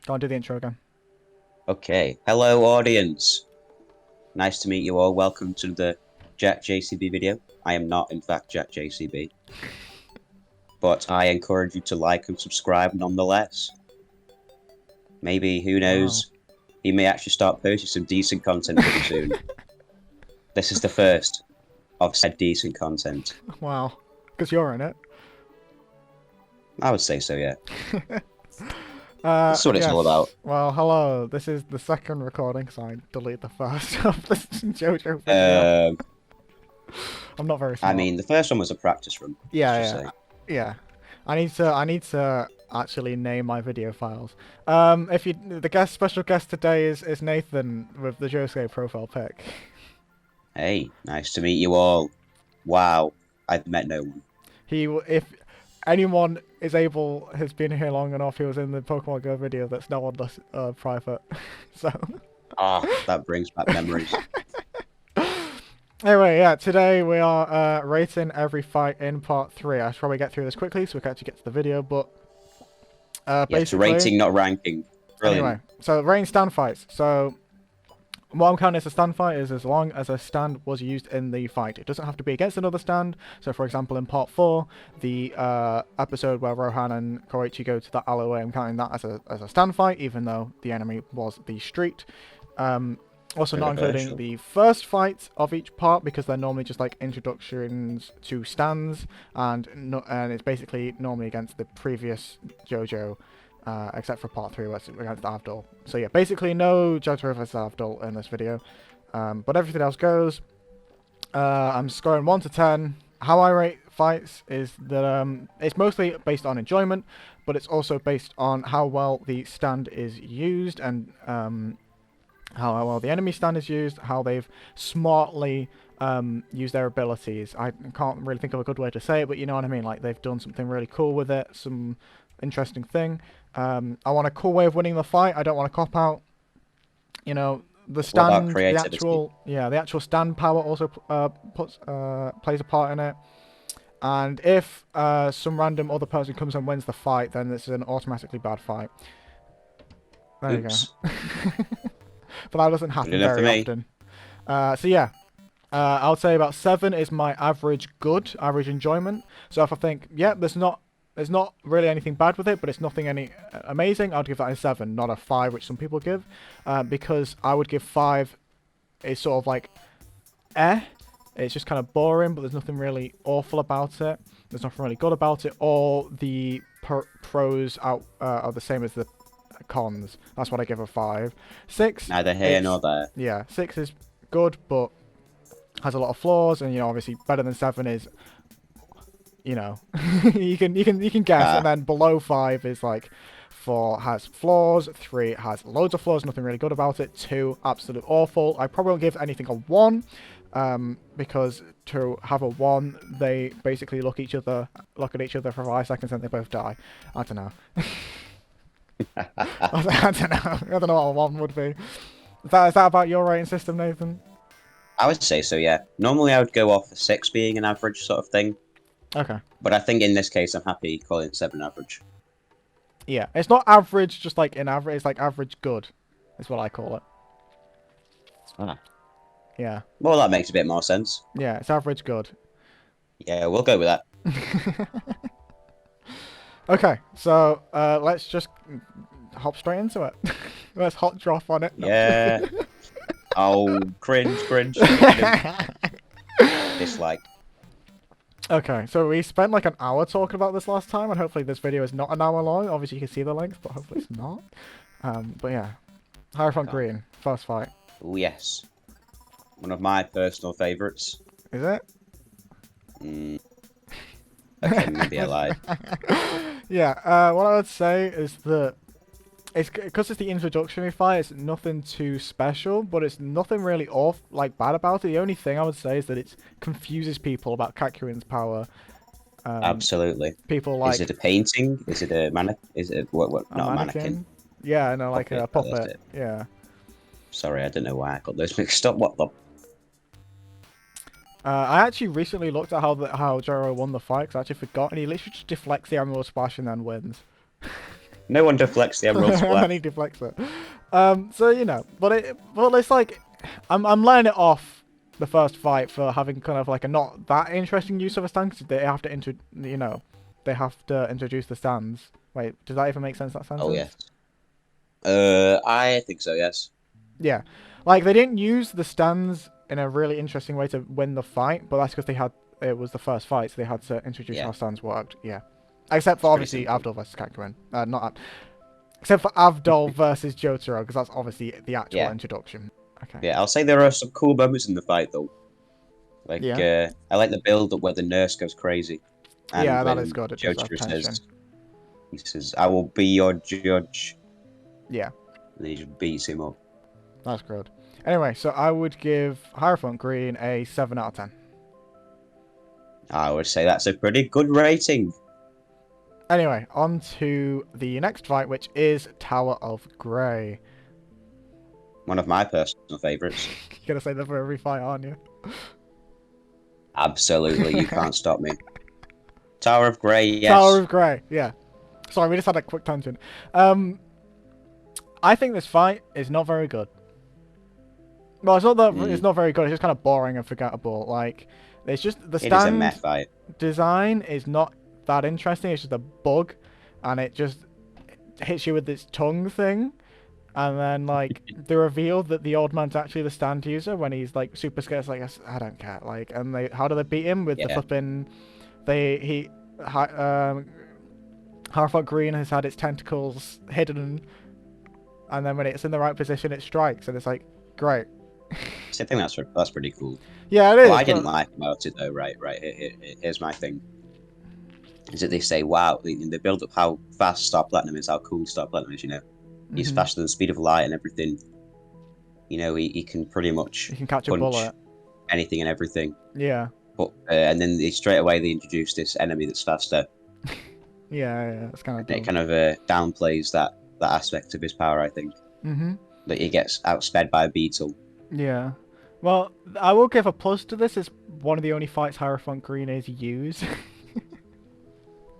Go on, do the intro again. Okay, hello audience. Nice to meet you all. Welcome to the Jack JCB video. I am not, in fact, Jack JCB, but I encourage you to like and subscribe nonetheless. Maybe, who Wow. knows, he may actually start posting some decent content pretty soon. This is the first of said decent content. Wow. Because you're in it. I would say so, yeah. That's what it's all about. Yes. Well, hello. This is the second recording because I deleted the first of this JoJo video. Um, I'm not very I smart. mean, the first one was a practice run. Let's just Yeah, say. yeah. I need to actually name my video files. If you the special guest today is Nathan with the Josuke profile pic. Hey, nice to meet you all. Wow, I've met no one. If anyone has been here long enough, he was in the Pokemon Go video that's now on the private. So Ah, that brings back memories. anyway, yeah, today we are rating every fight in part 3. I should probably get through this quickly so we can actually get to the video, but Yes, basically, rating, not ranking. anyway, Brilliant. so rating stand fights. So what I'm counting as a stand fight is as long as a stand was used in the fight. It doesn't have to be against another stand. So, for example, in part 4, the episode where Rohan and Koichi go to the alleyway, I'm counting that as a stand fight, even though the enemy was the street. Also not including the first fight of each part because they're normally just like introductions to stands, and it's basically normally against the previous JoJo. Except for part 3 where it's against Avdol. So yeah, basically no JoJo vs Avdol in this video. But everything else goes. I'm scoring 1 to 10. How I rate fights is that it's mostly based on enjoyment, but it's also based on how well the stand is used and how well the enemy stand is used, how they've smartly used their abilities. I can't really think of a good way to say it, but you know what I mean. Like they've done something really cool with it, some interesting thing. I want a cool way of winning the fight. I don't want to cop out. You know, the What about stand, creativity? the actual stand power also plays a part in it. And if some random other person comes and wins the fight, then this is an automatically bad fight. There you go. Oops. But that doesn't Good happen enough for very me. often. So yeah, I would say about 7 is my average good, average enjoyment. So if I think, yeah, there's not really anything bad with it, but it's nothing any amazing, I'd give that a 7, not a 5, which some people give, because I would give 5 is sort of like, it's just kind of boring, but there's nothing really awful about it. There's nothing really good about it. All the pros are the same as the cons. That's what I give a 5. 6, Neither here nor it's, there. yeah, 6 is good, but has a lot of flaws, and obviously better than 7 is, you can guess, and then below 5 is like 4 has flaws, 3 has loads of flaws, nothing really good about it, 2 absolute awful. I probably won't give anything a 1, because to have a 1, they basically look at each other for 5 seconds and they both die. I don't know. I don't know. I don't know what a 1 would be. Is that about your rating system, Nathan? I would say so, yeah. Normally I would go off a 6 being an average sort of thing, Okay. but I think in this case I'm happy calling it 7 average. Yeah, it's not average, just like in average. It's like average good, is what I call it. Ah. Yeah. Well, that makes a bit more sense. Yeah, it's average good. Yeah, we'll go with that. Okay, so let's just hop straight into it. Let's hot drop on it. No. Yeah. Oh, cringe, cringe. Dislike. Okay, so we spent like an hour talking about this last time, and hopefully this video is not an hour long. Obviously you can see the length, but hopefully it's not. But yeah, Hierophant Green, first fight. Oh, yes. One of my personal favourites. Is it? Okay, maybe I lied. Yeah, what I would say is that it's because it's the introductory fight. It's nothing too special, but it's nothing really bad about it. The only thing I would say is that it confuses people about Kakurin's power. Absolutely. People like Is it a painting? Is it a mannequin? Is it what? a Not a mannequin. mannequin. Yeah, no, like a Oh, that's puppet. it. Yeah. Sorry, I don't know why I got those mixed up. What the? I actually recently looked at how Joro won the fight because I actually forgot, and he literally just deflects the Emerald Splash and then wins. No one deflects the emerald And then splash. he deflects it. So you know, but it's like I'm letting it off the first fight for having kind of like a not that interesting use of a stand, because they have to they have to introduce the stands. Wait, does that even make sense? That sentence? Oh yes. I think so. Yes. Yeah, like they didn't use the stands in a really interesting way to win the fight, but that's because it was the first fight, so they had to introduce how stands worked. Yeah, except for It's pretty obviously Avdol versus Kakuen. Except for Avdol versus Jotaro, because that's obviously the actual introduction. Okay. Yeah, I'll say there are some cool moments in the fight though. Like I like the build up where the nurse goes crazy. And yeah, that when is good. It does have tension. He says, "I will be your judge." Yeah. And he just beats him up. That's good. Anyway, so I would give Hierophant Green a 7 out of 10. I would say that's a pretty good rating. Anyway, on to the next fight, which is Tower of Grey. One of my personal favourites. You're going to say that for every fight, aren't you? Absolutely, you can't stop me. Tower of Grey, yes. Tower of Grey, yeah. Sorry, we just had a quick tangent. I think this fight is not very good. Well, it's not that it's not very good. It's just kind of boring and forgettable. Like, it's just the stand design is not that interesting. It's just a bug, and it just hits you with this tongue thing, and then like the reveal that the old man's actually the stand user when he's like super scared. It's like I don't care. Like, and how do they beat him with the flipping? Hierophant Green has had its tentacles hidden, and then when it's in the right position, it strikes, and it's like great. I think that's pretty cool. Yeah, it is. What I didn't like about it though, right. Here's my thing. Is that they say, wow, they build up how fast Star Platinum is, how cool Star Platinum is. You know, he's faster than the speed of light and everything. You know, he can pretty much catch a bullet, anything and everything. Yeah. But and then straight away they introduce this enemy that's faster. yeah, it's kind of. It kind of downplays that aspect of his power, I think. That he gets outsped by a beetle. Yeah. Well, I will give a plus to this. It's one of the only fights Hierophant Green is used.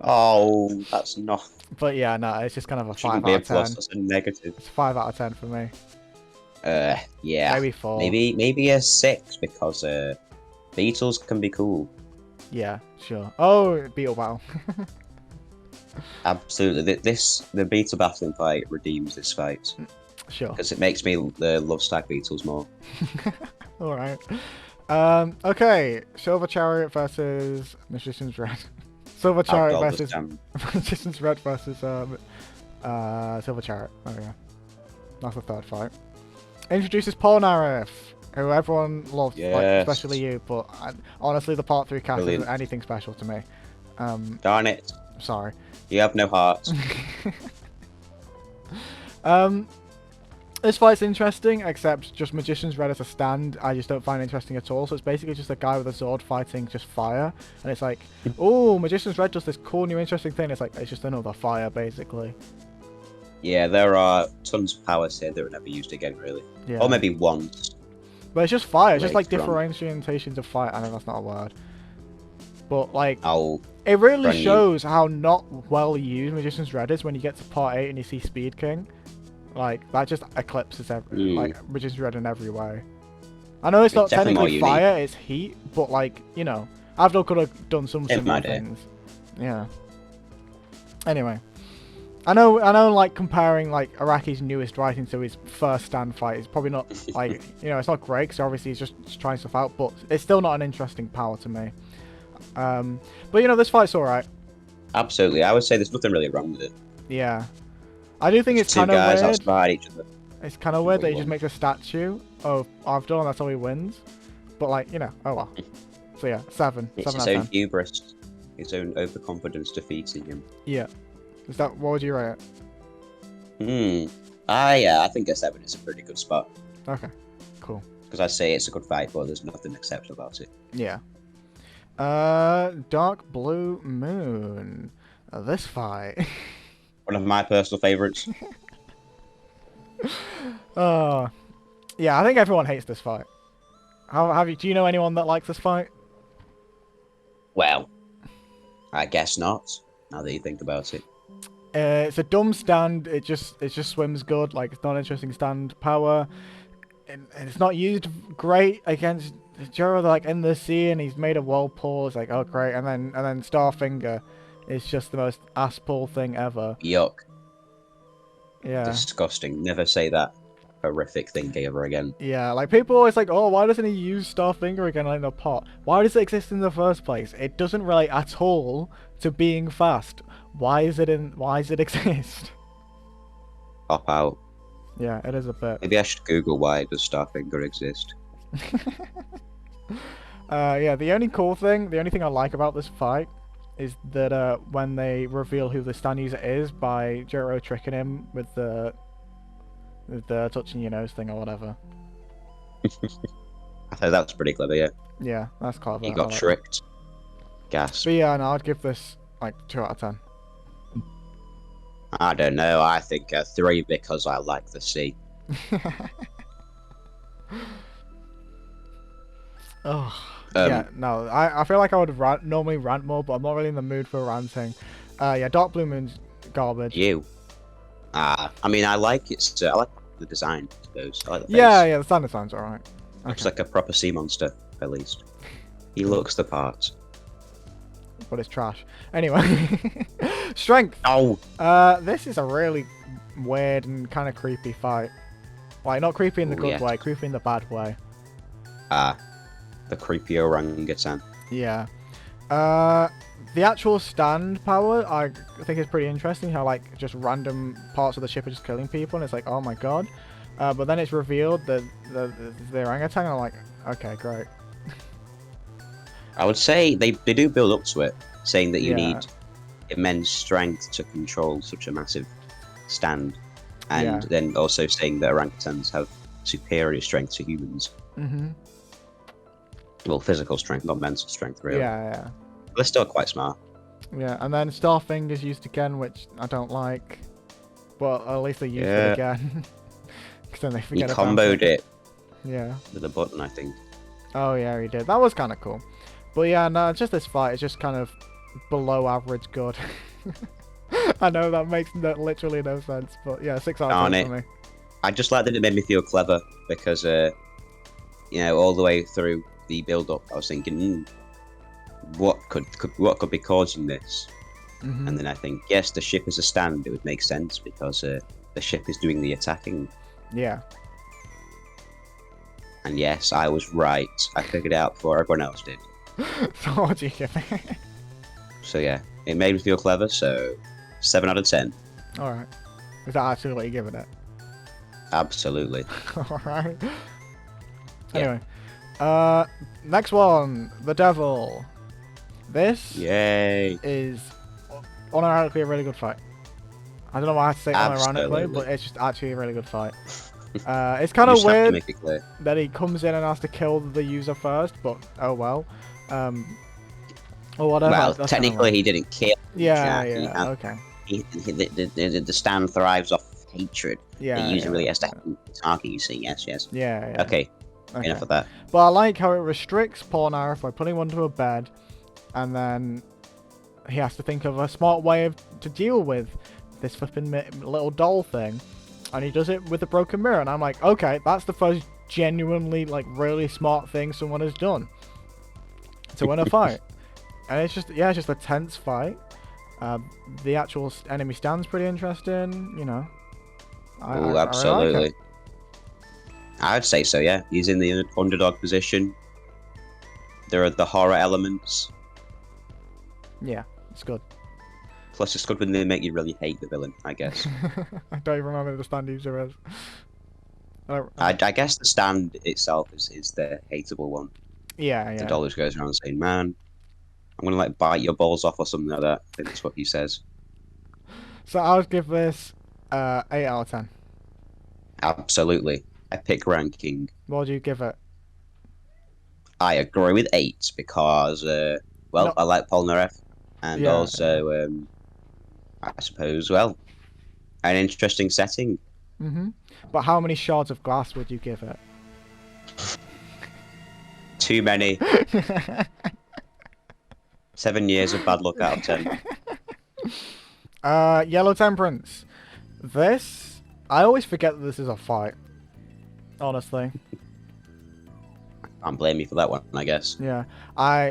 Oh, that's not. But yeah, no, it's just kind of a 5 out of 10. Plus, that's a negative. It's 5 out of 10 for me. Yeah. Maybe 4. Maybe a 6 because beetles can be cool. Yeah, sure. Oh, beetle battle. Absolutely. The beetle battling fight redeems this fight. Sure. Because it makes me love stag beetles more. Alright. Okay. Silver Chariot versus Magician's Red. Silver Chariot versus Magician's Red versus Silver Chariot. There we go. That's the third fight. Introduces Polnareff, who everyone loves, like, especially you, but honestly the part 3 cast isn't anything special to me. Darn it. Sorry. You have no heart. This fight's interesting, except just Magician's Red as a stand, I just don't find interesting at all. So it's basically just a guy with a sword fighting just fire. And it's like, oh, Magician's Red does this cool new interesting thing. It's like, it's just another fire, basically. Yeah, there are tons of powers here that were never used again, really. Yeah. Or maybe once. But it's just fire. It's just like differentiations of fire. I know that's not a word. But like, it really shows how not well used Magician's Red is when you get to part 8 and you see Speed King. Like, that just eclipses like Magician's Red in every way. I know it's not technically fire, it's heat, but like, you know, Avdol could have done some similar things. Yeah. Anyway. I know like comparing like Araki's newest writing to his first stand fight is probably not like, you know, it's not great because obviously he's just trying stuff out, but it's still not an interesting power to me. But you know, this fight's alright. Absolutely. I would say there's nothing really wrong with it. Yeah. I do think it's kind of weird. Outside each other. It's kind of weird that he just makes a statue of Avdol and that's how he wins. But like, you know, oh well. So yeah, 7. It's 7 his own hubris, his own overconfidence defeating him. Yeah. Is that, what would you rate it? I think a 7 is a pretty good spot. Okay, cool. Because I say it's a good fight, but there's nothing exceptional about it. Yeah. Dark Blue Moon. This fight. One of my personal favourites. Yeah, I think everyone hates this fight. Do you know anyone that likes this fight? Well, I guess not, now that you think about it. It's a dumb stand. It just swims good. Like, it's not an interesting stand power. And it's not used great against Joro. Like in the sea, and he's made a whirlpool. It's like, oh great. And then Starfinger is just the most ass pull thing ever. Yuck. Yeah. Disgusting. Never say that horrific thing ever again. Yeah, like people always like, oh, why doesn't he use Starfinger again in the pot? Why does it exist in the first place? It doesn't relate at all to being fast. Why does it exist? Pop out. Yeah, it is a bit. Maybe I should Google why does Starfinger exist. Yeah, the only thing I like about this fight is that when they reveal who the stand user is by Jiro tricking him with the touching your nose thing or whatever. I thought that was pretty clever, yeah. Yeah, that's clever. He got tricked. Gas. But yeah, no, I'd give this like 2 out of 10. I don't know. I think a 3 because I like the sea. Oh, yeah, no, I feel like I would normally rant more, but I'm not really in the mood for ranting. Yeah, Dark Blue Moon's garbage. You. I mean, I like I like the design, I suppose. I like the face. Yeah, the standard designs alright. Looks like a proper sea monster, at least. He looks the part. But it's trash. Anyway, strength. Oh. This is a really weird and kind of creepy fight. Like, not creepy in the good way, creepy in the bad way. The creepy orangutan. Yeah. The actual stand power, I think is pretty interesting. How like just random parts of the ship are just killing people, and it's like, oh my god. But then it's revealed that the orangutan. I'm like, okay, great. I would say they do build up to it, saying that you need immense strength to control such a massive stand, and then also saying that orangutans have superior strength to humans. Mm-hmm. Well, physical strength, not mental strength, really. Yeah. They're still quite smart. Yeah, and then Starfinger's used again, which I don't like. Well, at least they used it again. Because then they forget He comboed it. Yeah. With a button, I think. Oh yeah, he did. That was kind of cool. But yeah, no, just this fight is just kind of below average good. I know that makes literally no sense, but yeah, 6 out of 10 for me. I just like that it made me feel clever because, you know, all the way through the build-up, I was thinking, what could be causing this? Mm-hmm. And then I think, yes, the ship is a stand. It would make sense because the ship is doing the attacking. Yeah. And yes, I was right. I figured it out before everyone else did. So what do you give it? So yeah, it made me feel clever. So 7 out of 10. All right. Is that actually what you're giving it? Absolutely. All right. Anyway, next one, the Devil. This is unironically a really good fight. I don't know why I have to say unironically, but it's just actually a really good fight. It's kind of weird that he comes in and has to kill the user first, but oh well. Or whatever. Well, technically he didn't kill. Okay. The stand thrives off hatred. Yeah. The user really has to target you see. Yes. Yeah. Okay. Enough of that. But I like how it restricts Polnareff by putting him onto a bed, and then he has to think of a smart way to deal with this flipping little doll thing, and he does it with a broken mirror. And I'm like, okay, that's the first genuinely like really smart thing someone has done to win a fight. And it's just a tense fight. The actual enemy stand's pretty interesting, you know. Oh, absolutely. I like it. I'd say so, yeah. He's in the underdog position. There are the horror elements. Yeah, it's good. Plus, it's good when they make you really hate the villain, I guess. I don't even remember who the stand user is. I guess the stand itself is the hateable one. Yeah. The doll just goes around saying, man, I'm going to like bite your balls off or something like that. I think that's what he says. So I would give this 8 out of 10. Absolutely. Epic ranking. What do you give it? I agree with 8 because, I like Polnareff. And also, I suppose, well, an interesting setting. Mm-hmm. But how many shards of glass would you give it? Too many. 7 years of bad luck out of 10. Yellow Temperance. This, I always forget that this is a fight. Honestly. Can't blame you for that one, I guess. Yeah.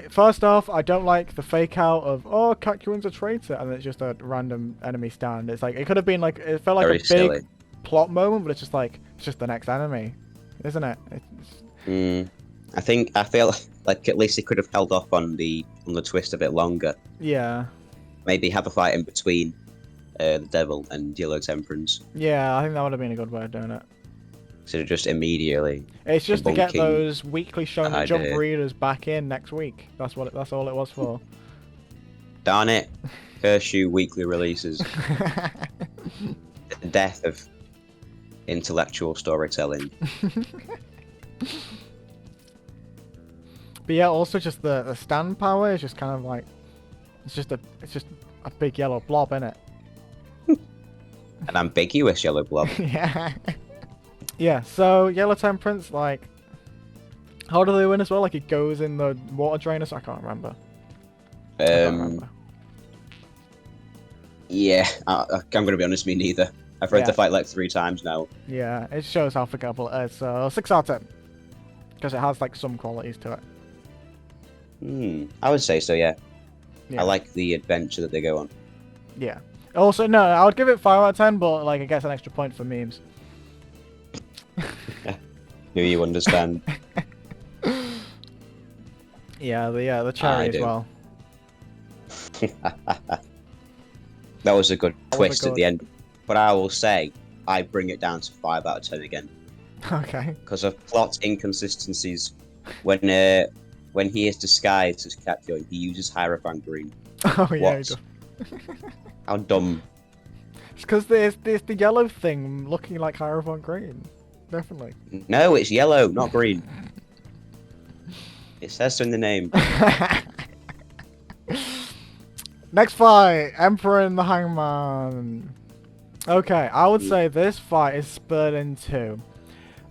First off, I don't like the fake out of, oh, Kakuin's a traitor, and it's just a random enemy stand. It's like, it could have been like, it felt like Very a big silly. plot moment, but it's just like, it's just the next enemy, isn't it? I feel like at least they could have held off on the twist a bit longer. Yeah. Maybe have a fight in between the Devil and Yellow Temperance. Yeah, I think that would have been a good way of doing it. So just immediately. It's just to get debunking those weekly Shonen Jump idea. readers back in next week. That's all it was for. Darn it! Curse you, weekly releases. The death of intellectual storytelling. But yeah, also just the stand power is just kind of like, it's just a big yellow blob, innit? An ambiguous yellow blob. Yeah. Yeah, so Yellow Temperance, like, how do they win as well? Like, it goes in the water drainers? I can't remember. Yeah, I'm gonna be honest, me neither. I've read the fight like 3 times now. Yeah, it shows how forgettable it is. So 6 out of 10, because it has like some qualities to it. I would say so, yeah. Yeah. I like the adventure that they go on. Yeah. Also, no, I would give it 5 out of 10, but like it gets an extra point for memes. Do you understand? Yeah, the cherry as well. That was a good twist at the end. But I will say, I bring it down to 5 out of 10 again. Okay. Because of plot inconsistencies. When he is disguised as Captain, he uses Hierophant Green. Oh yeah, he does. How dumb. It's because there's the yellow thing looking like Hierophant Green. Definitely. No, it's yellow, not green. It says so in the name. Next fight, Emperor and the Hangman. Okay, I would say this fight is split in 2.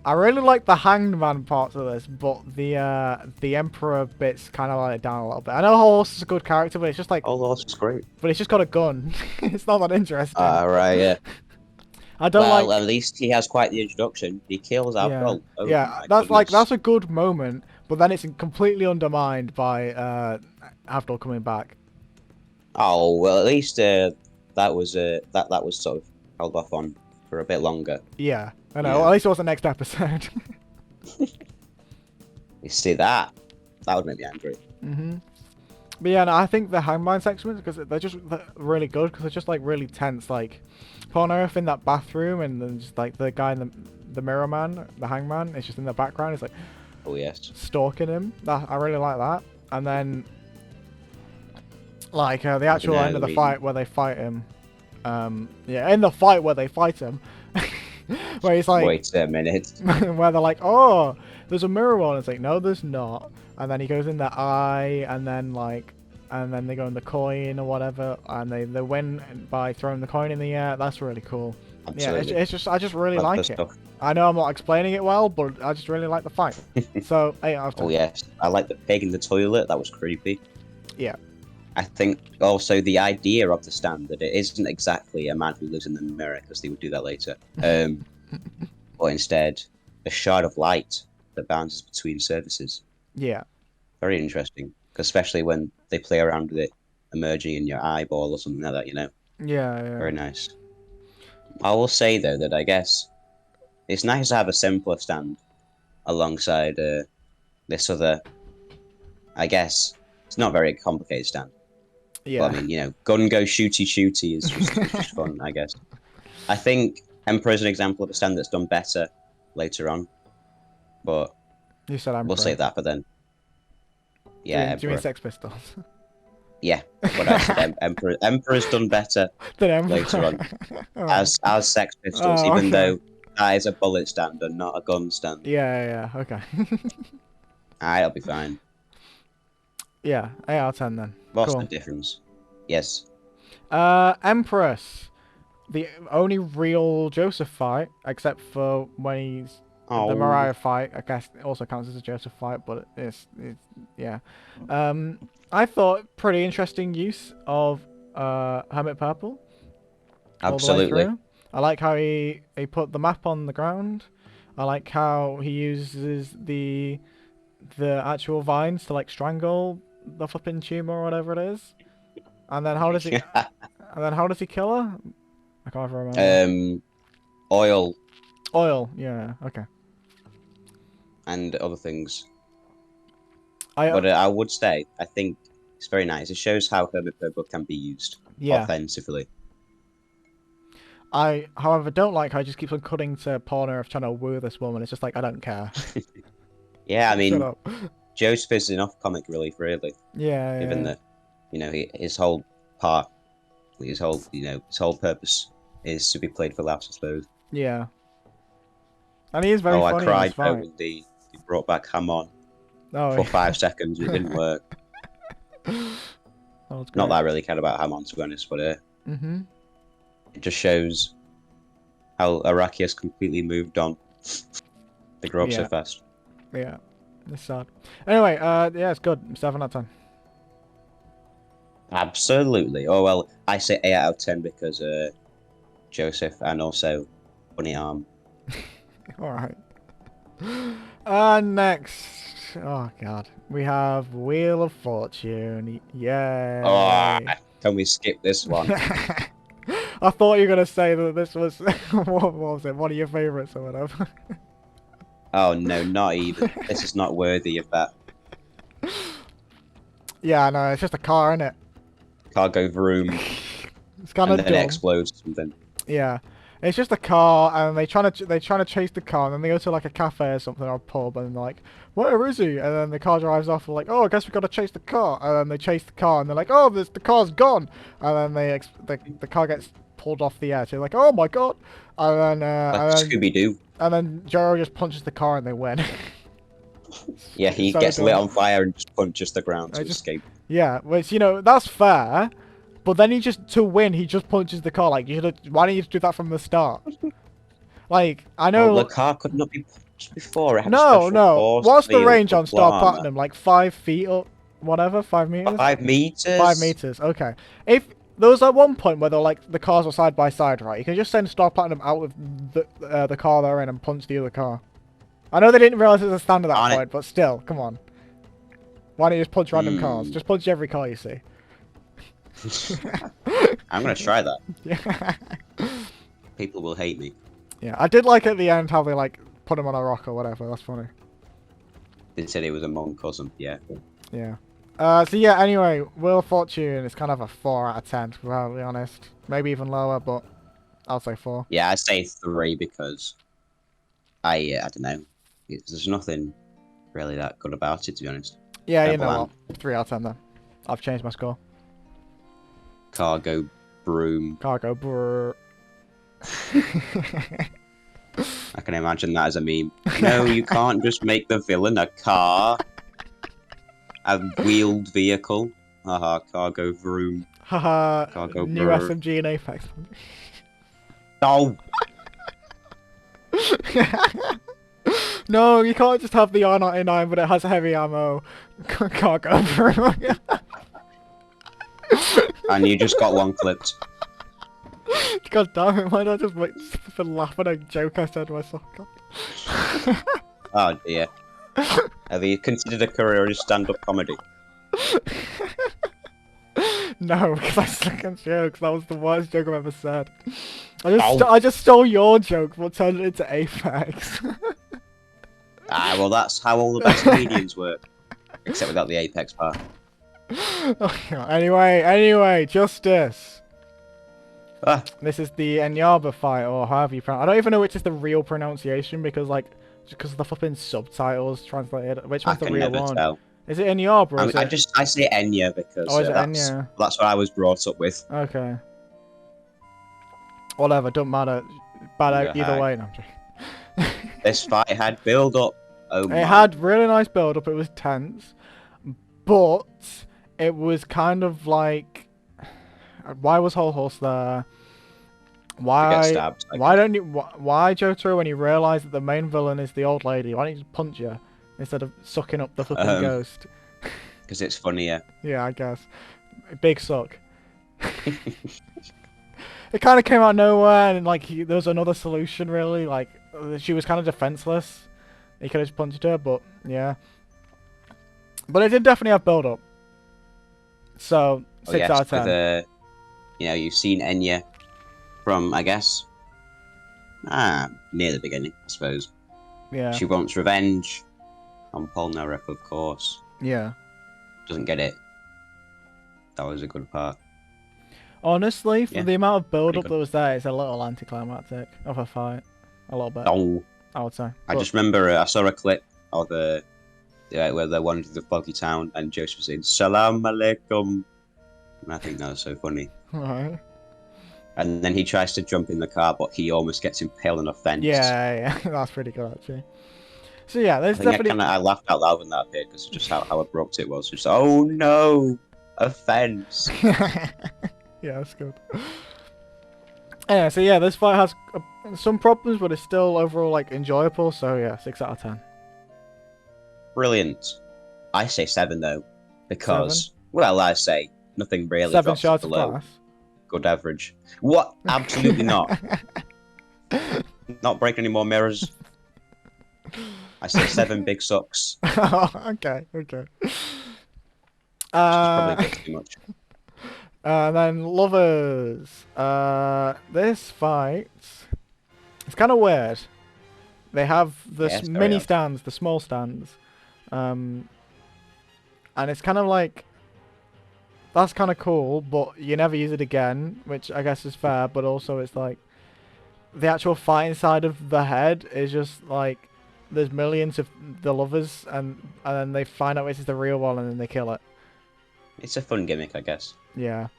I really like the Hangman parts of this, but the Emperor bits kind of let it down a little bit. I know Horse is a good character, but it's just like... Oh, Horse is great. But it's just got a gun. It's not that interesting. Right, yeah. I don't like... Well, at least he has quite the introduction. He kills Alcohol. Yeah, that's a good moment, but then it's completely undermined by Avdol coming back. Oh well, at least that was sort of held off on for a bit longer. Yeah, I know. Yeah. Well, at least it was the next episode. You see that would make me angry. But yeah, no, I think the Hangman sections, because they're really good, because they're just like really tense. Like Polnareff in that bathroom, and then just like the guy in the mirror man, the Hangman, is just in the background. It's like, oh yes, stalking him. I really like that. And then like the actual end of the fight where they fight him. Yeah, in the fight where they fight him, where he's like, wait a minute, where they're like, oh, there's a mirror wall, and it's like, no, there's not. And then he goes in the eye, and then they go in the coin or whatever, and they win by throwing the coin in the air. That's really cool. Absolutely. Yeah, I just really like it. I know I'm not explaining it well, but I just really like the fight. So 8 out of 10. Oh yes, I like the pig in the toilet. That was creepy. Yeah. I think also the idea of the stand, that it isn't exactly a man who lives in the mirror, because they would do that later, but instead a shard of light that bounces between surfaces. Yeah. Very interesting, especially when they play around with it emerging in your eyeball or something like that, you know? Yeah. Very nice. I will say, though, that I guess it's nice to have a simpler stand alongside this other, I guess, it's not a very complicated stand. Yeah. But, I mean, you know, gun go shooty is just fun, I guess. I think Emperor is an example of a stand that's done better later on, but you said Emperor. We'll save that for then. Yeah, do you mean Sex Pistols? Yeah, but I said Emperor's done better later on as Sex Pistols, even though that is a bullet stand and not a gun stand. Yeah, okay. I'll be fine. Yeah, 8 out of 10 then. What's the difference? Yes. Empress. The only real Joseph fight, except for when he's... The Mariah fight, I guess, it also counts as a Joseph fight, but it's yeah. I thought pretty interesting use of Hermit Purple. all the way Absolutely. through. I like how he put the map on the ground. I like how he uses the actual vines to like strangle the flipping tumor or whatever it is. And then how does he kill her? I can't remember. Oil Oil, yeah, okay. and other things. I But I would say, I think it's very nice. It shows how Hermit Purple can be used yeah. offensively. I, however, don't like how he just keeps on cutting to porno of trying to woo this woman. It's just like, I don't care. Yeah, I Shut mean, up. Joseph is enough comic relief, really. Yeah, Given yeah. that, his whole part, his whole purpose is to be played for laughs, I suppose. Yeah. And he is very Oh, I funny in this cried though fight. when they brought back Hangman Oh, for 5 seconds. It didn't work. that was great. Not that I really cared about Hangman, to be honest, but it just shows how Araki has completely moved on. They grow up so fast. Yeah. It's sad. Anyway, yeah, it's good. 7 out of 10. Absolutely. Oh well, I say 8 out of 10 because Joseph and also Bunny Arm. Alright. Next. Oh, God. We have Wheel of Fortune. Yay. Oh, can we skip this one? I thought you were going to say that this was, what was it, one of your favourites or whatever. Oh no, not even. This is not worthy of that. Yeah, no, it's just a car, isn't it? Cargo vroom. It's kind of and then dumb. it explodes or something. Yeah. It's just a car, and they trying to chase the car, and then they go to like a cafe or something or a pub, and they're like, "Where is he?" And then the car drives off. They're like, "Oh, I guess we got to chase the car." And then they chase the car, and they're like, "Oh, the car's gone." And then the car gets pulled off the edge. They're like, "Oh my god!" And then Like Scooby Doo. and then Joro just punches the car, and they win. Yeah, he So gets dumb. lit on fire and just punches the ground to escape. Yeah, which that's fair. But then to win, he just punches the car. Like, why didn't you just do that from the start? Like, I know. Oh, the car could not be punched before. It had a No, special no. force What's the field range for on Star armor. Platinum? Like 5 feet or whatever? 5 meters? 5 meters? 5 meters, okay. If there was at one point where the cars were side by side, right? You can just send Star Platinum out with the car they're in and punch the other car. I know they didn't realize it was a stand at that point, but still, come on. Why don't you just punch random cars? Just punch every car you see. I'm gonna try that. Yeah. People will hate me. Yeah, I did like at the end how they like put him on a rock or whatever. That's funny. They said he was a monk or something. Yeah. Yeah. So yeah. Anyway, Wheel of Fortune is kind of a 4 out of 10. To be perfectly honest, maybe even lower, but I'll say 4. Yeah, I'd say 3 because I don't know. There's nothing really that good about it, to be honest. Yeah, you know what? 3 out of 10 then. I've changed my score. Cargo broom. Cargo brr. I can imagine that as a meme. No, you can't just make the villain a car. A wheeled vehicle. Haha, cargo vroom. Haha. Cargo New brr. SMG and Apex. No! No, you can't just have the R99, but it has heavy ammo. Cargo brr. And you just got one clipped. God damn it, why not just wait for laugh at a joke I said to myself? God. Oh dear. Have you considered a career in stand-up comedy? No, because I suck at jokes. That was the worst joke I've ever said. I just stole your joke, but turned it into Apex. Well, that's how all the best comedians work. Except without the Apex part. Anyway, Justice. Ah. This is the Anyaba fight, or however you pronounce. I don't even know which is the real pronunciation because, like, because of the flipping subtitles translated. Which one's the real one? Tell. Is it Anyaba? Or is I say Enya because that's what I was brought up with. Okay. Whatever, don't matter. Bad out either way. No, I'm joking. This fight had build up. Oh my. It had really nice build up. It was tense, but it was kind of like, why was Whole Horse there? Why? Stabbed, why don't you? Why Jotaro, when you realise that the main villain is the old lady, why don't you just punch her instead of sucking up the flipping ghost? Because it's funnier. Yeah, I guess. Big suck. it kind of came out of nowhere, and like there was another solution really. Like she was kind of defenseless. He could have just punched her, but yeah. But it did definitely have build up. So 6 out of 10. With, you've seen Enya from, I guess, near the beginning, I suppose. Yeah. She wants revenge on Polnareff, of course. Yeah. Doesn't get it. That was a good part. Honestly, for the amount of build up good. that was there, it's a little anticlimactic of a fight. A little bit. Oh. I would say. I just remember I saw a clip of where they wandered to the foggy town and Joseph was saying "Salam alaikum," and I think that was so funny. Right. And then he tries to jump in the car, but he almost gets impaled on a fence. Yeah, that's pretty good actually. So yeah, there's I think definitely. I laughed out loud when that appeared because just how abrupt it was. Just oh no, a fence. Yeah, that's good. Yeah, so yeah, this fight has some problems, but it's still overall like enjoyable. So yeah, 6 out of 10. Brilliant. I say 7 though, because well, I say nothing really 7 drops shards of below glass. good average. What? Absolutely not. Not breaking any more mirrors. I say 7 big sucks. Oh, okay. Probably a bit too much. And then lovers. This fight, it's kind of weird. They have the Yeah, it's very mini odd. stands, the small stands, and it's kind of like that's kind of cool, but you never use it again, which I guess is fair. But also, it's like the actual fighting side of the head is just like there's millions of the lovers, and then they find out this is the real one, and then they kill it. It's a fun gimmick, I guess. Yeah.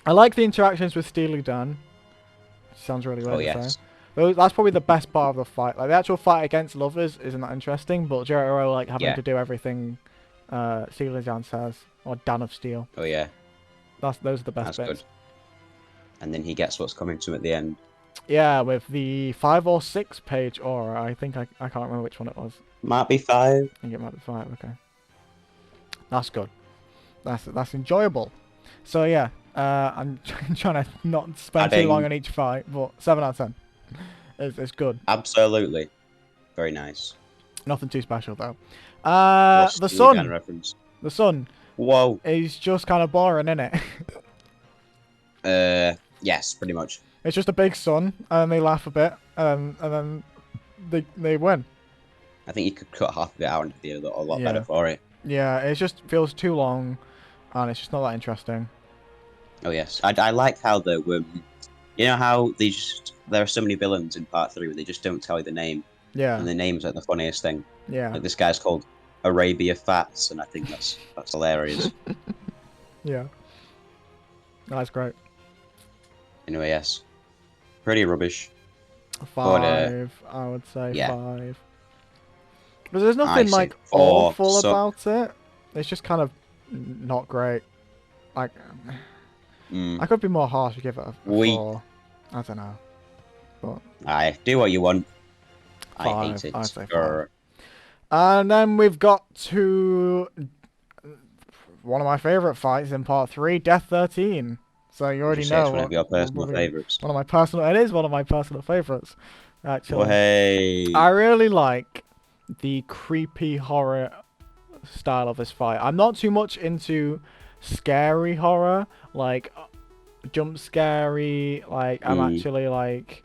I like the interactions with Steely Dan. Sounds really weird Oh to yes. say. That's probably the best part of the fight. Like the actual fight against lovers isn't that interesting, but Jericho like having to do everything Steely Dan says, or Dan of Steel. Oh yeah. Those are the best That's bits. good. And then he gets what's coming to him at the end. Yeah, with the 5 or 6 page aura. I think I can't remember which one it was. Might be 5. I think it might be 5. Okay. That's good. That's enjoyable. So yeah, I'm trying to not spend too long on each fight, but 7 out of 10. It's good. Absolutely. Very nice. Nothing too special though. Plus The Steely Dan sun. reference. The sun Whoa. is just kind of boring, isn't it? Yes, pretty much. It's just a big sun, and they laugh a bit, and then they win. I think you could cut half of it out and be a lot better for it. Yeah, it just feels too long, and it's just not that interesting. Oh yes, I like how you know how there are so many villains in part 3 where they just don't tell you the name. Yeah. And the name's like the funniest thing. Yeah. Like this guy's called Arabia Fats, and I think that's hilarious. Yeah. That's great. Anyway, yes. Pretty rubbish. 5, I would say 5. But there's I nothing say like 4 awful suck. about it. It's just kind of not great. Like, I could be more harsh and give it a 4. I don't know. But Aye, do what you want. 5, I hate it. I'd say 5. Grr. And then we've got to one of my favourite fights in part 3, Death 13. So you already know. It's one of your personal favourites. One of my personal. It is one of my personal favourites, actually. Oh, hey. I really like the creepy horror style of this fight. I'm not too much into scary horror, like jump scary. Like I'm actually like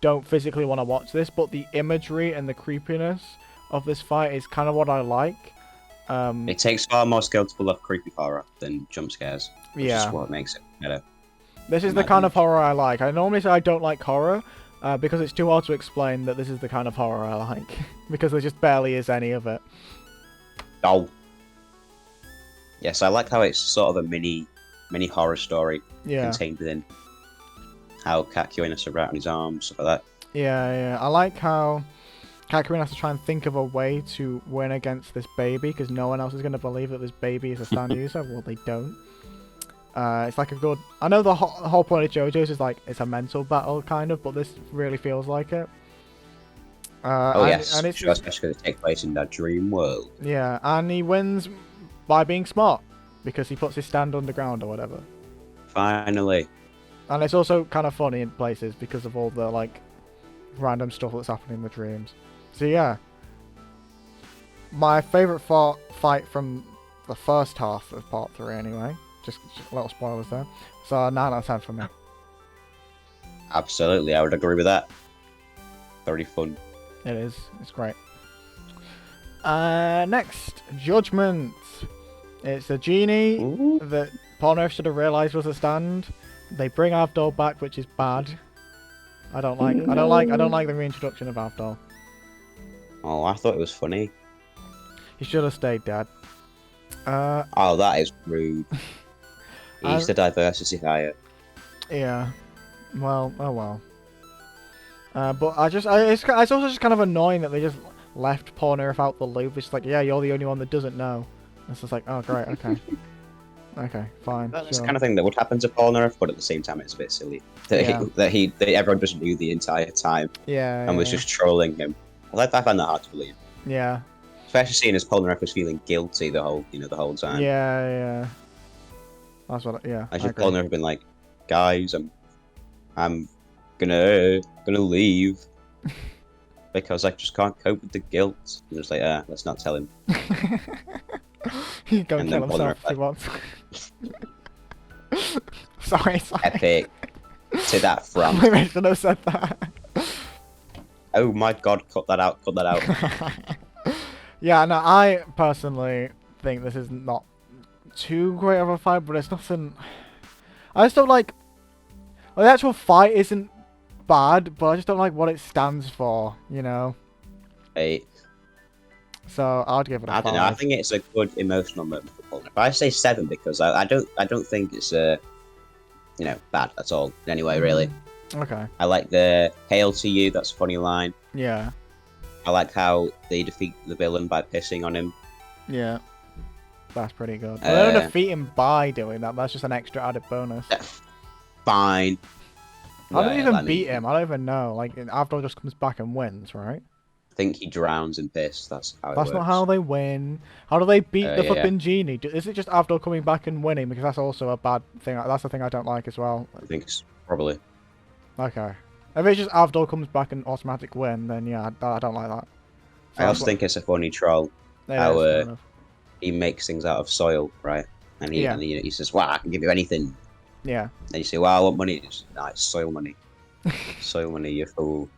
don't physically want to watch this, but the imagery and the creepiness of this fight is kind of what I like. It takes far more skill to pull off creepy horror than jump scares. Which is what makes it better. This is the kind of horror I like. I normally say I don't like horror because it's too hard to explain that this is the kind of horror I like because there just barely is any of it. Oh. Yes, I like how it's sort of a mini horror story contained within. How Kakyoin has to write on his arms, stuff like that. Yeah. I like how Kakyoin has to try and think of a way to win against this baby because no one else is going to believe that this baby is a stand user. Well, they don't. It's like a good... I know the whole point of JoJo's is like it's a mental battle kind of, but this really feels like it. Yes, and it's especially because it takes place in that dream world. Yeah, and he wins by being smart because he puts his stand underground or whatever. Finally. And it's also kind of funny in places because of all the like random stuff that's happening in the dreams. So yeah, my favourite fight from the first half of part 3 anyway. Just little spoilers there. So 9 out of 10 for me. Absolutely, I would agree with that. Very fun. It is. It's great. Next, Judgment. It's a genie that Polnareff should have realised was a stand. They bring Avdol back, which is bad. I don't like the reintroduction of Avdol. Oh, I thought it was funny. He should have stayed dead. Oh, that is rude. He's the diversity hire. Yeah. Well, oh well. But it's also just kind of annoying that they just left Polnareff out the loop. It's like, yeah, you're the only one that doesn't know. It's just like, oh great, okay. Okay, fine. That's sure. the kind of thing that would happen to Polnareff, but at the same time, it's a bit silly that everyone just knew the entire time. Yeah. And was just trolling him. I find that hard to believe. Yeah. Especially seeing as Polnareff was feeling guilty the whole time. Yeah. That's what. Yeah. I should Polnareff been like, guys, I'm gonna leave because I just can't cope with the guilt. And just like, let's not tell him. He can go and kill himself if he wants. Sorry. Epic. Say that from. I should have said that. Oh my god, cut that out. Yeah, no, I personally think this is not too great of a fight, but it's nothing. I just don't like. Well, the actual fight isn't bad, but I just don't like what it stands for, you know? Hey. So I'd give it a 5. I don't know. I think it's a good emotional moment for Polnareff. I say 7 because I don't think it's bad at all. Anyway, really. Okay. I like the "Hail to you." That's a funny line. Yeah. I like how they defeat the villain by pissing on him. Yeah. That's pretty good. They don't defeat him by doing that. That's just an extra added bonus. Fine. I don't even beat him. I don't even know. Like, Avdol just comes back and wins, right? I think he drowns in piss. That's how it works. That's not how they win. How do they beat the flipping genie? Is it just Avdol coming back and winning? Because that's also a bad thing. That's the thing I don't like as well. I think it's probably. Okay. If it's just Avdol comes back and automatic win, then yeah, I don't like that. So I also think it's a funny troll. How he makes things out of soil, right? And he says, "Wow, I can give you anything." Yeah. Then you say, "Well, I want money." It's soil money. Soil money, you fool.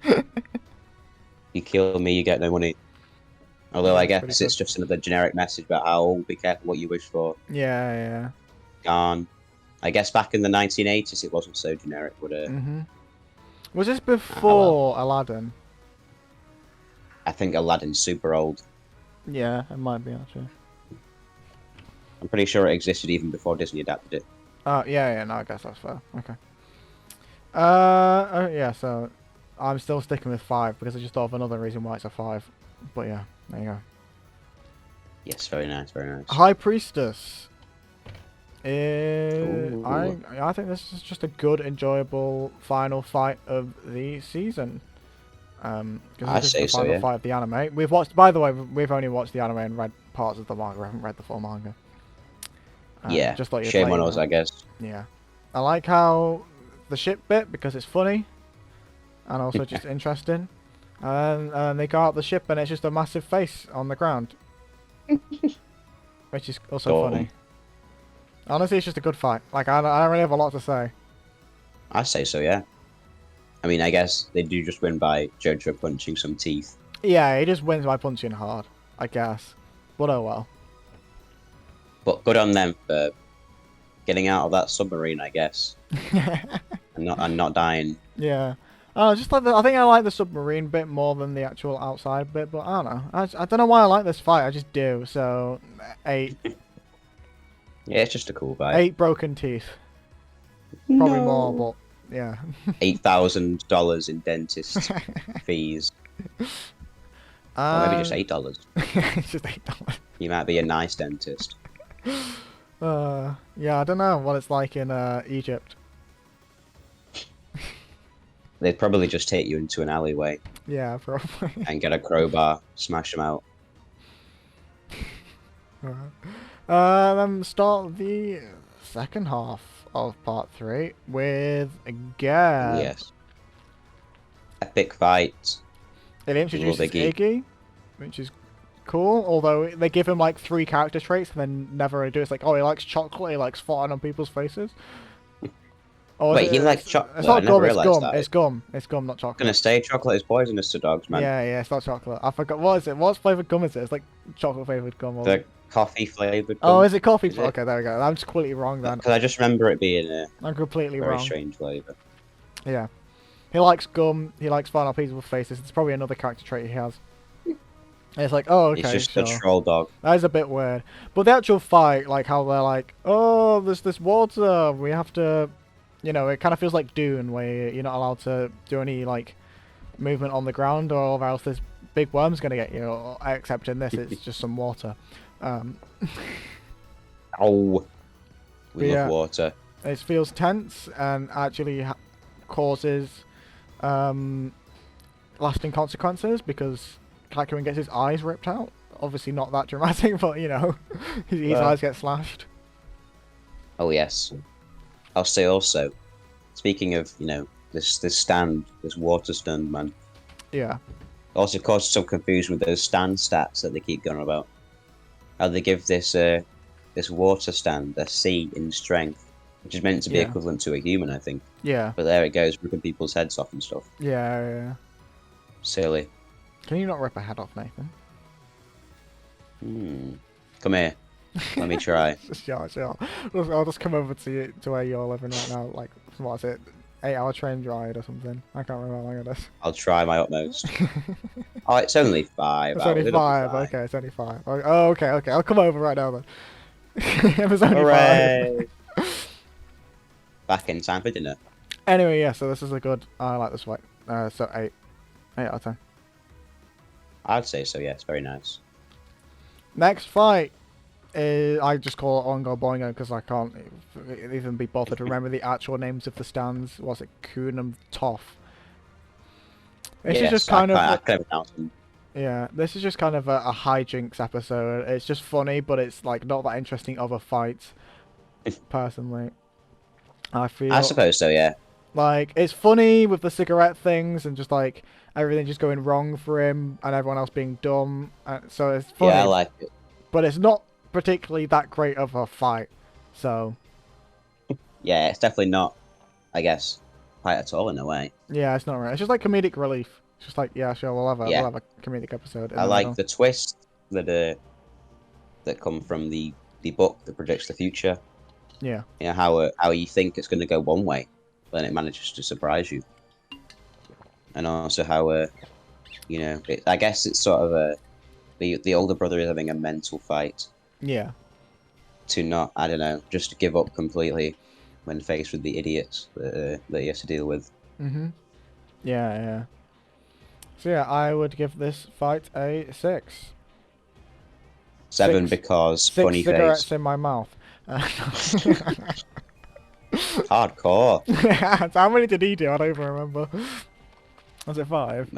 You kill me, you get no money. Although I guess it's just another generic message about how be careful what you wish for. Yeah. Gone. I guess back in the 1980s it wasn't so generic, would it? Was this before Aladdin? I think Aladdin's super old. Yeah, it might be actually. I'm pretty sure it existed even before Disney adapted it. Oh, yeah, no, I guess that's fair. Okay. Yeah, so I'm still sticking with 5 because I just thought of another reason why it's a 5. But yeah, there you go. Yes, very nice, very nice. High Priestess. I think this is just a good, enjoyable final fight of the season. I say so, final yeah. fight of the anime. We've watched. By the way, we've only watched the anime and read parts of the manga. I haven't read the full manga. Yeah. Just like shame on us, I guess. Yeah. I like how the ship bit because it's funny, and also just interesting. And they go out the ship and it's just a massive face on the ground, which is also funny. Honestly, it's just a good fight. Like, I don't really have a lot to say. I say so, yeah. I mean, I guess they do just win by Jojo punching some teeth. Yeah, he just wins by punching hard, I guess. But oh well. But good on them for getting out of that submarine, I guess. and not dying. Yeah. Just like I think I like the submarine bit more than the actual outside bit, but I don't know. I don't know why I like this fight. I just do. So 8. Yeah, it's just a cool fight. 8 broken teeth. Probably more, but yeah. $8,000 in dentist fees. Or maybe just $8. It's just $8. You might be a nice dentist. Yeah, I don't know what it's like in Egypt. They'd probably just take you into an alleyway. Yeah, probably. And get a crowbar, smash them out. Then start the second half of part 3 with Oh, Gab. yes. Epic fight. It introduces Love Iggy. Iggy, which is cool, although they give him like 3 character traits and then never do it. It's like, oh, he likes chocolate, he likes farting on people's faces. Oh, Wait, he likes chocolate? It's not I never gum, it's realised gum. that. It's gum. It's gum, not I'm chocolate. gonna say chocolate is poisonous to dogs, man. Yeah, it's not chocolate. I forgot. What is it? What flavored gum is it? It's like chocolate flavored gum. Or... The coffee flavored. Oh, is it coffee? Is it? Okay, there we go. I'm just completely wrong then. Because I just remember it being a I'm completely very wrong. strange flavour. Yeah. He likes gum. He likes farting on people's faces. It's probably another character trait he has. And it's like, oh, okay, He's just sure. a troll dog. That is a bit weird. But the actual fight, like how they're like, oh, there's this water. We have to, you know, it kind of feels like Dune, where you're not allowed to do any like movement on the ground, or else this big worm's gonna get you. Except in this, it's just some water. Oh, we Yeah. love water. It feels tense and actually causes lasting consequences because Kakyoin gets his eyes ripped out. Obviously not that dramatic, but you know, his eyes get slashed. Oh yes. I'll say also, speaking of, you know, this water stand, man. Yeah. Also causes some confusion with those stand stats that they keep going about. How they give this this water stand a C in strength, which is meant to be Yeah. equivalent to a human, I think. Yeah. But there it goes, ripping people's heads off and stuff. Yeah. Silly. Can you not rip a head off, Nathan? Come here. Let me try. Sure. I'll just come over to you, to where you're living right now. Like, what is it? 8-hour train ride or something. I can't remember how long it is. I'll try my utmost. Oh, it's only 5 It's hours. only It'll be 5. fine. Okay, it's only 5. Oh, okay. I'll come over right now then. It was only 5. Hooray! Back in time for dinner. Anyway, yeah. So this is a good. I like this fight. So 8 out of 10. I'd say so, yeah. It's very nice. Next fight is, I just call it Ongo Boingo because I can't even be bothered to remember the actual names of the stands. Was it Kuhn and Toff? This is just kind I of can't pronounce them. yeah. This is just kind of a hijinks episode. It's just funny, but it's like not that interesting of a fight. Personally, I feel. I suppose so, yeah. Like, it's funny with the cigarette things and just like everything just going wrong for him and everyone else being dumb. So it's funny. Yeah, I like it. But it's not particularly that great of a fight. So Yeah, it's definitely not, I guess, fight at all in a way. yeah, it's not right. It's just like comedic relief. It's just like, yeah, sure, we'll have a comedic episode. I like the twist that come from the book that predicts the future. Yeah. You know, how you think it's going to go one way, but then it manages to surprise you. And also how, you know, I guess it's sort of the older brother is having a mental fight Yeah. to not, I don't know, just to give up completely when faced with the idiots that he has to deal with. Mhm. Yeah. So yeah, I would give this fight a 6. 7 Six- because 6 funny cigarettes face. in my mouth. Hardcore. So how many did he do? I don't even remember. Was it 5?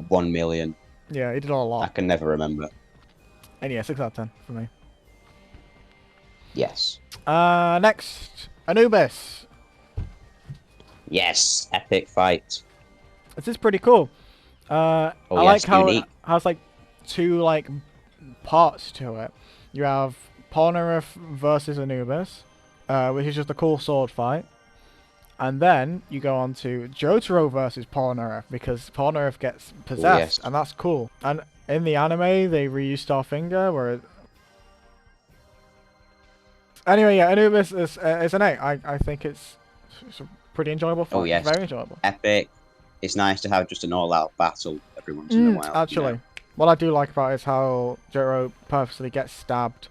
1 million. Yeah, he did a I lot. can never remember. And yeah, 6 out of 10 for me. Yes. Next, Anubis. Yes. Epic fight. This is pretty cool. I Oh, like yes, how unique. it has like 2 like parts to it. You have Polnareff versus Anubis, which is just a cool sword fight. And then you go on to Jotaro versus Polnareff because Polnareff gets possessed, yes. and that's cool. And in the anime, they reuse Starfinger, where anyway, yeah, Anubis is an 8. I think it's a pretty enjoyable fight. Oh, yes. Very enjoyable. Epic. It's nice to have just an all-out battle every once in a while. Actually, you know? what I do like about it is how Jotaro purposely gets stabbed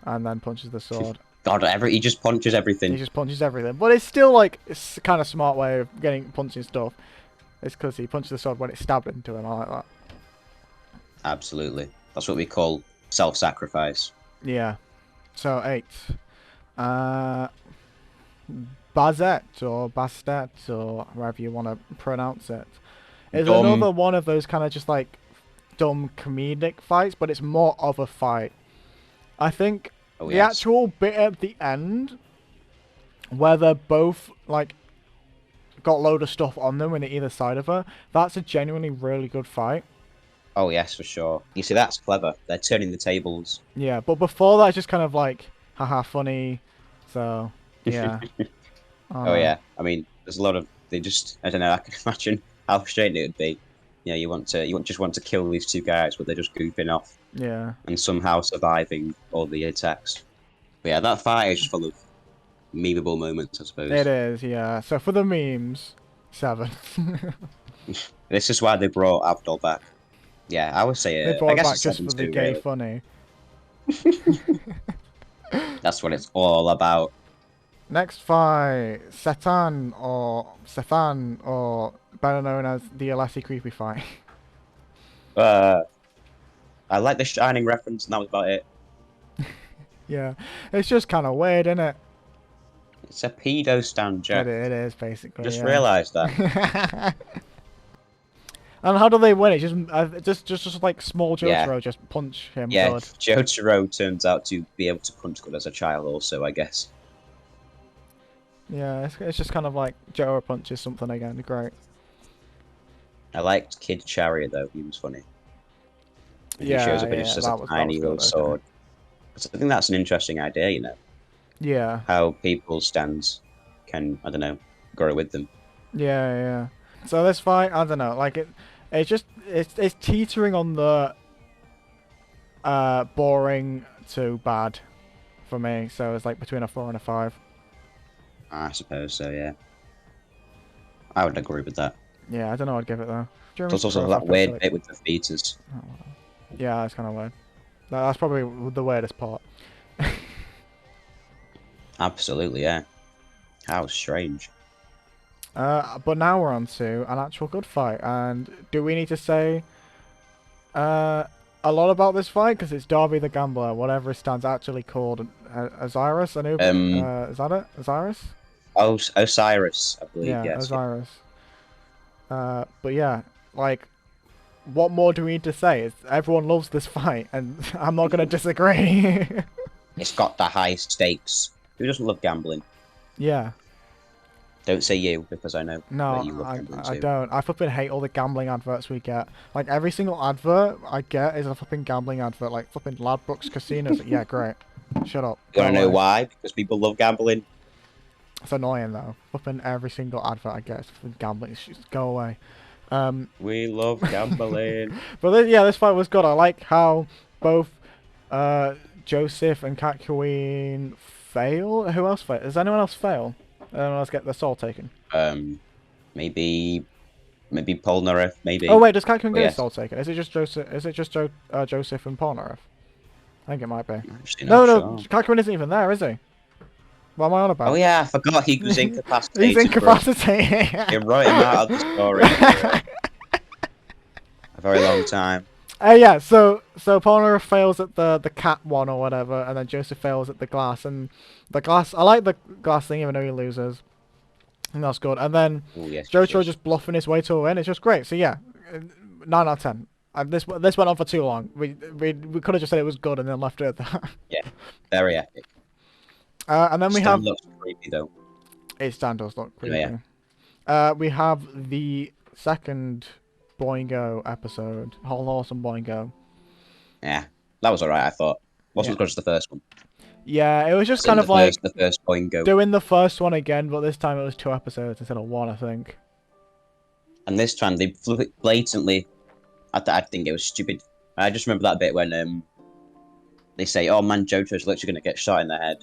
and then punches the sword. God, he just punches everything. He just punches everything. But it's still like, it's kind of smart way of getting punching stuff. It's because he punches the sword when it's stabbed into him. I like that. Absolutely. That's what we call self-sacrifice. Yeah. So 8. Bazette or Bastet or however you want to pronounce it. It's Dumb. another one of those kind of just like dumb comedic fights, but it's more of a fight. I think Oh, the yes. actual bit at the end where they're both like got load of stuff on them in either side of her. That's a genuinely really good fight. Oh yes, for sure. You see, that's clever. They're turning the tables. Yeah, but before that, it's just kind of like, haha, funny. So, yeah. Oh yeah. I mean, there's a lot of they just. I don't know. I can imagine how frustrating it would be. You know, just want to kill these two guys, but they're just goofing off Yeah. and somehow surviving all the attacks. But yeah, that fight is just full of memeable moments, I It suppose. is, yeah. So for the memes, 7. This is why they brought Abdul back. Yeah, I would say They I brought it guess a back just seven for the two gay really. funny. That's what it's all about. Next fight, Sethan, or better known as the Alessi Creepy fight. Uh, I like the Shining reference, and that was about it. Yeah, it's just kind of weird, isn't it? It's a pedo stand, Jack. It is basically. Just Yeah. realised that. And how do they win it? Just like small Yeah, Jotaro just punch him yeah. good. Jotaro turns out to be able to punch good as a child, also, I guess. Yeah, it's just kind of like Jotaro punches something again. Great. I liked Kid Chariot though; he was funny. And he shows Yeah, up and yeah, it's just a that was tiny good. little sword. So I think that's an interesting idea, you know, Yeah, how people's stands can, I don't know, grow with them. yeah. So this fight, I don't know, like it's teetering on the boring to bad for me. So it's like between a 4 and a 5. I suppose so, yeah. I would agree with that. Yeah, I don't know. I'd give it though. There's also that weird bit with the fetus. Yeah, it's kind of weird. That's probably the weirdest part. Absolutely, yeah. How strange. But now we're on to an actual good fight. And do we need to say a lot about this fight? Because it's Darby the Gambler, whatever his stand's actually called. Osiris? Anubis? Is that it? Osiris? Osiris, I believe, Yeah, yes. Osiris. But yeah, like, what more do we need to say? Everyone loves this fight, and I'm not going to disagree. It's got the high stakes. Who doesn't love gambling? Yeah. Don't say you, because I know No, that you love gambling I too. don't. I flipping hate all the gambling adverts we get. Like, every single advert I get is a flipping gambling advert. Like, flipping Ladbrokes Casinos. Yeah, great. Shut up. You want to Go know away. why? Because people love gambling. It's annoying, though. Flipping every single advert I get is flipping gambling. Just go away. We love gambling. But yeah, this fight was good. I like how both Joseph and Cat Queen fail. Who else fail? Does anyone else fail? Anyone else get their soul taken? Maybe Polnareff, maybe. Oh wait, does Cat Queen get Oh, his yes. soul taken? Is it just Joseph? Is it just Joseph and Polnareff? I think it might be. Actually, No, not no, sure. Cat Queen isn't even there, is he? What am I on about? Oh yeah, I forgot he was incapacitated. He's incapacitated. You wrote him out of the story for a very long time. Yeah, so Polnareff fails at the cat one or whatever, and then Joseph fails at the glass, and the glass. I like the glass thing, even though he loses. And that's good. And then Oh yes. Jojo yes. just bluffing his way to a win. It's just great. So yeah, 9 out of 10. This went on for too long. We could have just said it was good and then left it at that. Yeah, very epic. And then we Stan have looks creepy though. it. Stan does look creepy. Yeah. We have the second Boingo episode, Whole Awesome Boingo. Yeah, that was alright. I thought wasn't as good as the first one. Yeah, it was just Seen kind of like the first Boingo. doing the first one again, but this time it was 2 episodes instead of 1, I think. And this time they blatantly. I think it was stupid. I just remember that bit when they say, "Oh man, Jotaro's literally going to get shot in the head,"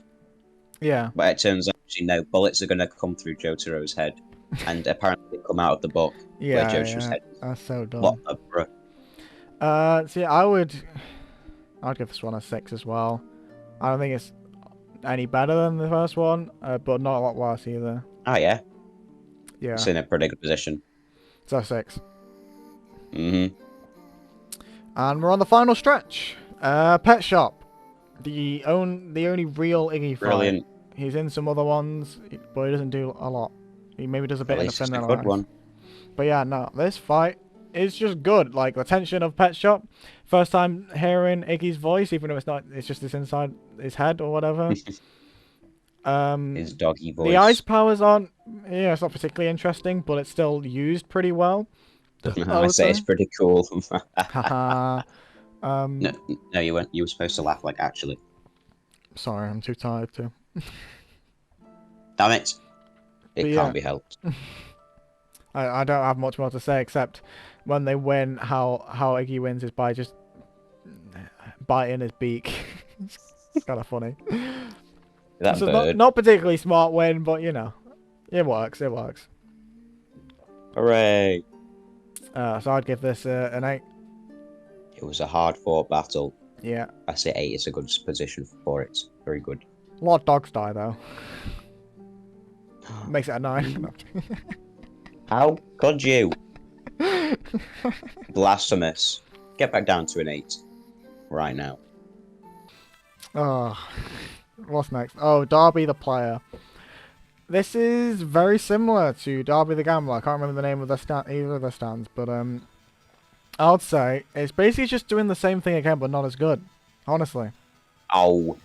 Yeah. but it turns out actually no, bullets are going to come through Jotaro's head, and apparently come out of the book Yeah, where Jotaro's head. that's so dumb. What a bruh. See, I'd give this one a 6 as well. I don't think it's any better than the first one, but not a lot worse either. Oh yeah, Yeah, it's in a pretty good position. so 6. Mm-hmm. And we're on the final stretch. Pet Shop, the only real Iggy fight. Brilliant. He's in some other ones, but he doesn't do a lot. He maybe does a bit At in the least it's a Finland good Alliance. one. But yeah, no, this fight is just good. Like the tension of Pet Shop. First time hearing Iggy's voice, even though it's not, it's just this inside his head or whatever. His doggy voice. The ice powers aren't, it's not particularly interesting, but it's still used pretty well. I say it's pretty cool. Haha. No, you weren't. You were supposed to laugh like actually. Sorry, I'm too tired to. Damn it! It But can't be helped. I don't have much more to say except when they win, how Iggy wins is by just biting his beak. It's kind of funny. That So bird. not particularly smart win, but you know, it works. It works. Hooray! So I'd give this an 8. It was a hard-fought battle. Yeah. I say 8 is a good position for it. Very good. A lot of dogs die though. Makes it a 9. How could you? Blasphemous. Get back down to an 8. Right now. Oh, what's next? Oh, Darby the player. This is very similar to Darby the Gambler. I can't remember the name of either of the stands, but I would say it's basically just doing the same thing again, but not as good. Honestly. Oh.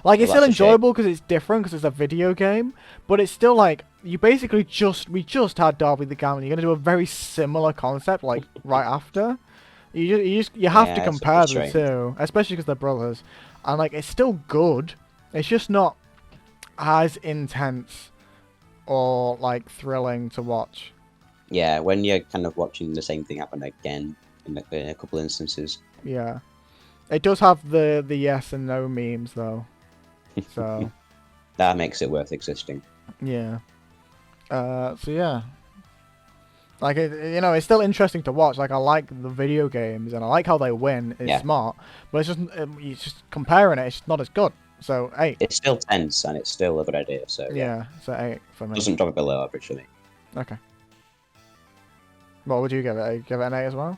Like, it's still enjoyable because it's different, because it's a video game, but it's still like, we just had Darby the Gambler. You're going to do a very similar concept, like, right after. You have to compare the two, especially because they're brothers. And, like, it's still good. It's just not as intense or, like, thrilling to watch. Yeah, when you're kind of watching the same thing happen again in a couple instances. Yeah. It does have the yes and no memes, though. So that makes it worth existing. Yeah. So yeah. Like, it's still interesting to watch. Like, I like the video games and I like how they win. It's smart, but it's just you're just comparing it. It's just not as good. So 8. It's still tense and it's still a good idea. So yeah, so 8 for me. Doesn't drop it below average for me. Okay. What would you give it? Give it an 8 as well?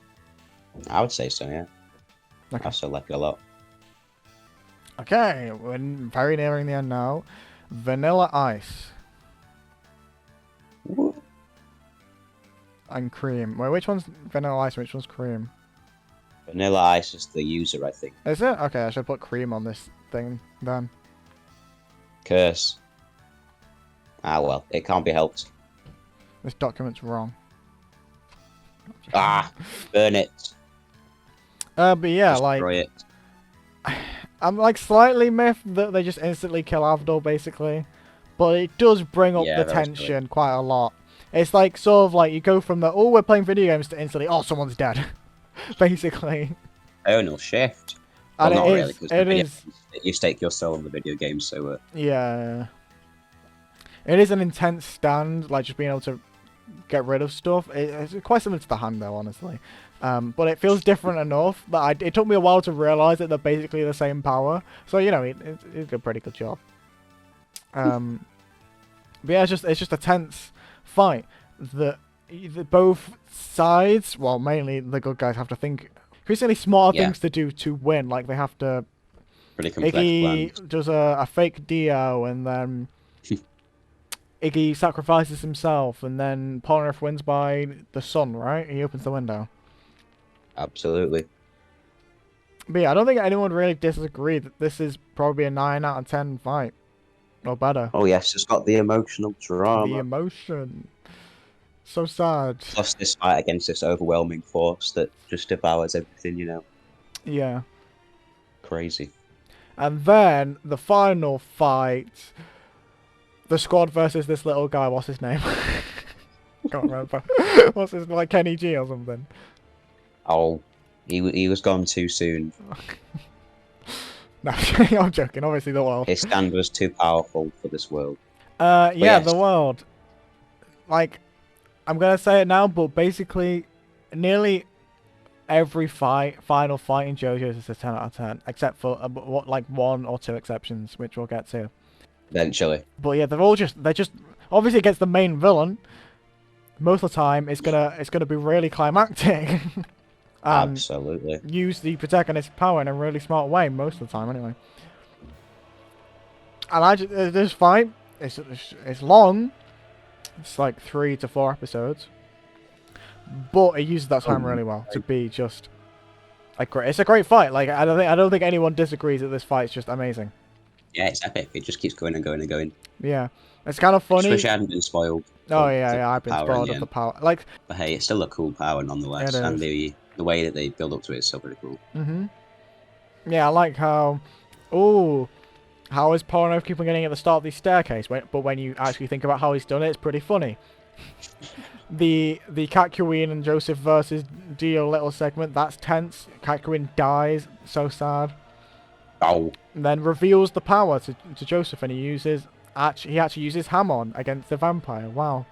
I would say so. Yeah. Okay. I still like it a lot. Okay, we're very nearing the end now. Vanilla Ice. Woo. And Cream. Wait, which one's Vanilla Ice and which one's Cream? Vanilla Ice is the user, I think. Is it? Okay, I should put Cream on this thing then. Curse. Ah, well, it can't be helped. This document's wrong. Ah, burn it. But yeah, Destroy it. I'm like slightly miffed that they just instantly kill Avdol, basically. But it does bring up the tension quite a lot. It's like, sort of like, you go from the, oh, we're playing video games, to instantly, oh, someone's dead. Basically. Tonal shift. And well, it is. You stake your soul on the video game, so... Yeah. It is an intense stand, like, just being able to get rid of stuff. It's quite similar to the hand, though, honestly. But it feels different enough that it took me a while to realise that they're basically the same power. So, you know, it did a pretty good job. But yeah, it's just a tense fight that both sides, well, mainly the good guys, have to think increasingly smarter things to do to win. Like, they have to... Pretty complex Iggy plans. does a fake Dio, and then Iggy sacrifices himself, and then Polnareff wins by the sun, right? He opens the window. Absolutely. But yeah, I don't think anyone would really disagree that this is probably a 9 out of 10 fight. Or better. Oh yes, it's got the emotional drama. The emotion. So sad. Plus this fight against this overwhelming force that just devours everything, you know. Yeah. Crazy. And then, the final fight. The squad versus this little guy. What's his name? Can't remember. What's his name? Like Kenny G or something. Oh, he was gone too soon. No, I'm joking. Obviously, the world. His stand was too powerful for this world. Yeah, yes. The world. Like, I'm gonna say it now, but basically, nearly every final fight in JoJo's is a 10 out of 10, except for like 1 or 2 exceptions, which we'll get to. Eventually. But yeah, they're just obviously against the main villain. Most of the time, it's gonna be really climactic. Absolutely. Use the protagonist's power in a really smart way most of the time, anyway. And this fight, it's long. It's like 3 to 4 episodes, but it uses that time really well to be just like great. It's a great fight. Like I don't think anyone disagrees that this fight's just amazing. Yeah, it's epic. It just keeps going and going and going. Yeah, it's kind of I just funny. wish I hadn't been spoiled. Oh Of yeah, the, yeah, the I've been power in spoiled the of the end. power. Like, But hey, it's still a cool power it nonetheless, and is. the way that they build up to it is still pretty cool. Yeah, I like how. Ooh, how is Porno keep on getting at the start of the staircase? But when you actually think about how he's done it, it's pretty funny. The Kakyoin and Joseph versus Dio little segment, that's tense. Kakyoin dies, so sad. Oh, And then reveals the power to Joseph, and he actually uses Hamon against the vampire. Wow.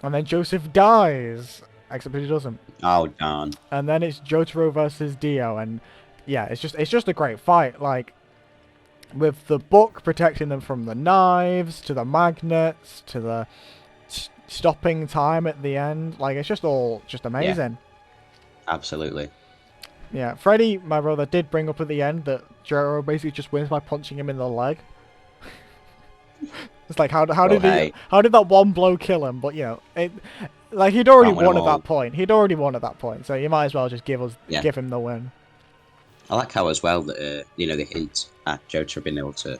And then Joseph dies, except he doesn't. oh darn. And then it's Jotaro versus Dio, and yeah, it's just a great fight. Like, with the book protecting them from the knives, to the magnets, to the stopping time at the end. Like, it's just all just amazing. Yeah, absolutely. Yeah, Freddy, my brother, did bring up at the end that Jotaro basically just wins by punching him in the leg. It's like, how did that one blow kill him? But, you know, like, he'd already won at that point. He'd already won at that point, so you might as well just give him the win. I like how as well that you know, they hint at Jotaro being able to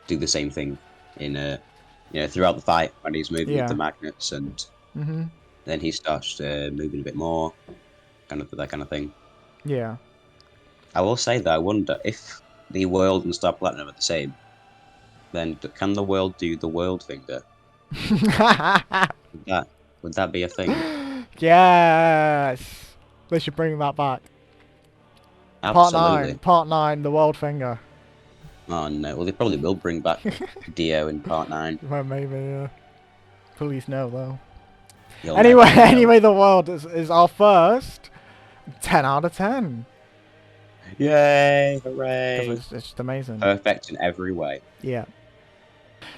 do the same thing in you know, throughout the fight when he's moving with the magnets, and then he starts moving a bit more, that kind of thing. Yeah. I will say that I wonder if the world and Star Platinum are the same. Then can the world do the world finger? Would that be a thing? Yes. They should bring that back. Absolutely. Part 9, the world finger. Oh no! Well, they probably will bring back Dio in Part 9. Well, maybe. Police know though. You'll Anyway, the world is our first 10 out of 10. Yay! Hooray! It's just amazing. Perfect in every way. Yeah.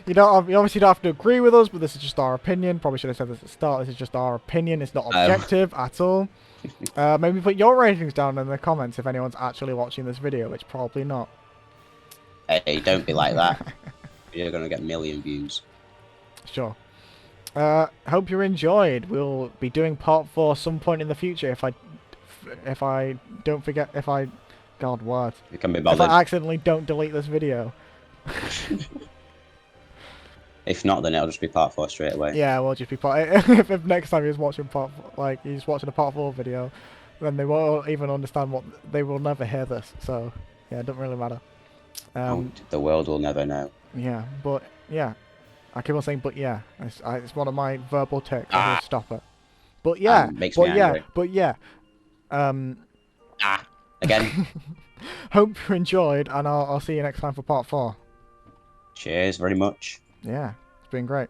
You obviously don't have to agree with us, but this is just our opinion. Probably should have said this at the start. This is just our opinion. It's not objective at all. Maybe put your ratings down in the comments if anyone's actually watching this video, which probably not. Hey, don't be like that. You're gonna get a million views. Sure. Hope you enjoyed. We'll be doing part 4 some point in the future if I don't forget, God, what? You can be bothered. If I accidentally don't delete this video. If not, then it'll just be part 4 straight away. Yeah, we'll just be if next time he's watching he's watching a part 4 video, then they won't even understand they will never hear this. So yeah, it doesn't really matter. The world will never know. Yeah, but yeah, I keep on saying but yeah. It's one of my verbal tics. I will stop it. But yeah, makes me angry. But yeah. Again. Hope you enjoyed, and I'll see you next time for part 4. Cheers very much. Yeah, it's been great.